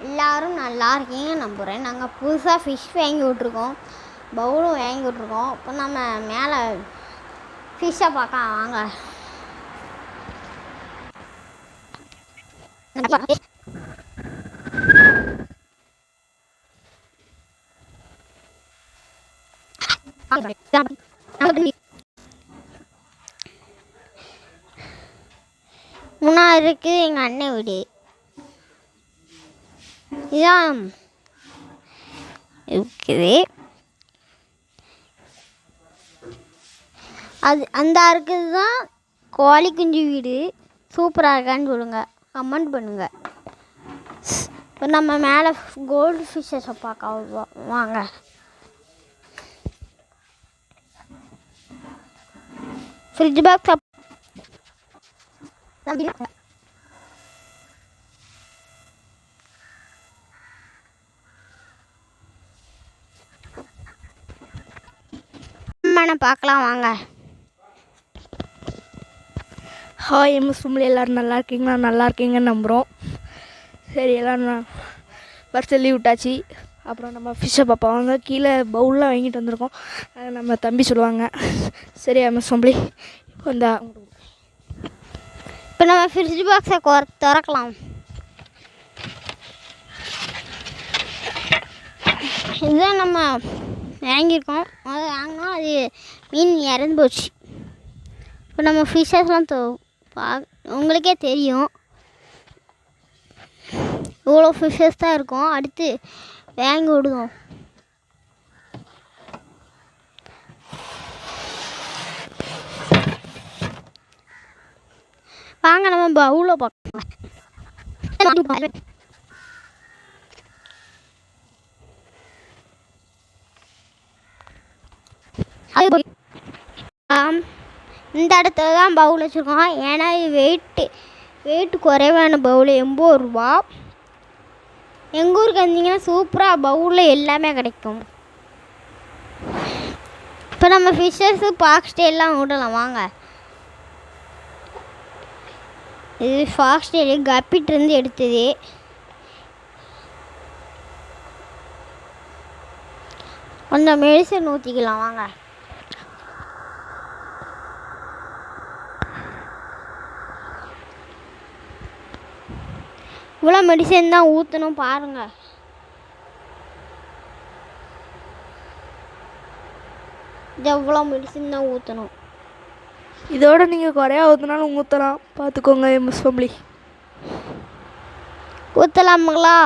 எல்லோரும் நல்லா இருக்கீங்க நம்புகிறேன். நாங்கள் புதுசாக ஃபிஷ் வாங்கி விட்ருக்கோம், பவுலும் வாங்கி விட்ருக்கோம். இப்போ நம்ம மேலே ஃபிஷ்ஷை பார்க்க வாங்க. முன்னாடி இருக்குது எங்கள் அண்ணன் வீடு. இதான் இருக்குது. அந்த இருக்குது தான் கோழி குஞ்சு வீடு. சூப்பராக இருக்கான்னு சொல்லுங்கள், கமெண்ட் பண்ணுங்கள். இப்போ நம்ம மேலே கோல்டு ஃபிஷ்ஷஸை பார்க்க வாங்க. ஃப்ரிட்ஜ் பாக்ஸ் பார்க்கலாம் வாங்க. ஹாய் எம்எஸ் எல்லோரும் நல்லா இருக்கீங்களா? நல்லா இருக்கீங்கன்னு நம்புகிறோம். சரி, எல்லோரும் வருஷம் லீவ் விட்டாச்சு. அப்புறம் நம்ம ஃபிஷ்ஷை பார்ப்பாங்க. கீழே பவுல்லாம் வாங்கிட்டு வந்திருக்கோம். நம்ம தம்பி சொல்லுவாங்க. சரி எம்எஸ் இப்போ நம்ம ஃப்ரிட்ஜ் பாக்ஸை திறக்கலாம். இதுதான் நம்ம வாங்கியிருக்கோம். அது வாங்கினா அது மீன் இறந்து போச்சு. இப்போ நம்ம ஃபிஷ்ஷஸ்லாம் உங்களுக்கே தெரியும், இவ்வளோ ஃபிஷ்ஷஸ் தான் இருக்கும். அடுத்து வாங்கி விடுவோம். வாங்க நம்ம பவுல பார்க்கலாம். இந்த இடத்துல தான் பவுல் வச்சுருக்கோம். ஏன்னா இது வெயிட்டு குறைவான பவுல் 80 ரூபா. எங்கள் ஊருக்கு வந்தீங்கன்னா சூப்பராக பவுலில் எல்லாமே கிடைக்கும். இப்போ நம்ம ஃபிஷ்ஷஸ்ஸு பாக்ஸ்டெல்லாம் விடலாம் வாங்க. இது ஃபாக்ஸ்டெயில் கப்பிட்டிருந்து எடுத்தது. கொஞ்சம் மெடிசன் ஊற்றிக்கலாம் வாங்க. இவ்வளோ மெடிசன் தான் ஊற்றணும் பாருங்கள். இது எவ்வளோ மெடிசன் தான் ஊற்றணும். இதோட நீங்கள் குறையா ஊற்றினாலும் ஊற்றலாம், பார்த்துக்கோங்க எம்எஸ் ஃபேமிலி. ஊற்றலாமுங்களா?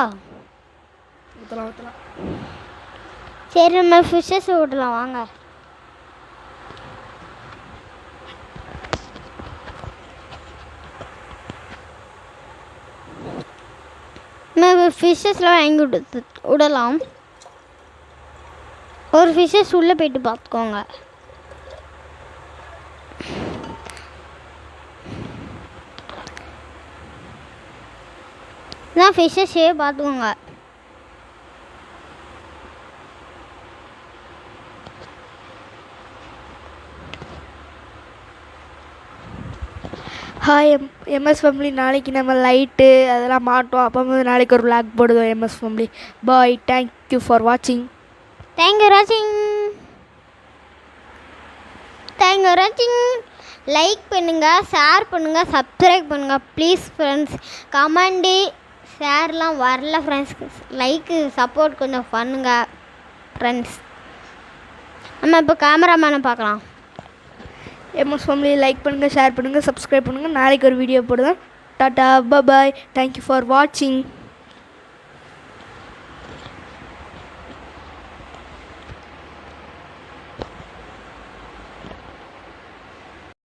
ஊற்றலாம். சரி, நம்ம ஃபிஷ்ஷஸ் விடலாம் வாங்க. நம்ம ஃபிஷ்ஷஸ்லாம் வாங்கி விடலாம். ஒரு ஃபிஷ்ஷஸ் உள்ளே போய்ட்டு பார்த்துக்கோங்க. இதான் ஃபிஷ்ஷஸே பார்த்துக்கோங்க. Hi MS family. நாளைக்கு நம்ம லைட்டு அதெல்லாம் மாட்டோம். அப்போ நாளைக்கு ஒரு விளாக் போடுவோம் MS family. Bye. Thank you for வாட்சிங். தேங்க்யூ வாட்சிங். லைக் பண்ணுங்கள், ஷேர் பண்ணுங்கள், சப்ஸ்கிரைப் பண்ணுங்கள் ப்ளீஸ் ஃப்ரெண்ட்ஸ். கமெண்டு ஷேர்லாம் வரல ஃப்ரெண்ட்ஸ். லைக்கு சப்போர்ட் கொஞ்சம் பண்ணுங்கள் ஃப்ரெண்ட்ஸ். நம்ம இப்போ கேமராமேனை பார்க்கலாம். எம்எஸ் ஃபேமிலி லைக் பண்ணுங்கள், ஷேர் பண்ணுங்கள், சப்ஸ்கிரைப் பண்ணுங்கள். நாளைக்கு ஒரு வீடியோ போடுவேன். Tata, bye. தேங்க்யூ ஃபார் வாட்சிங்.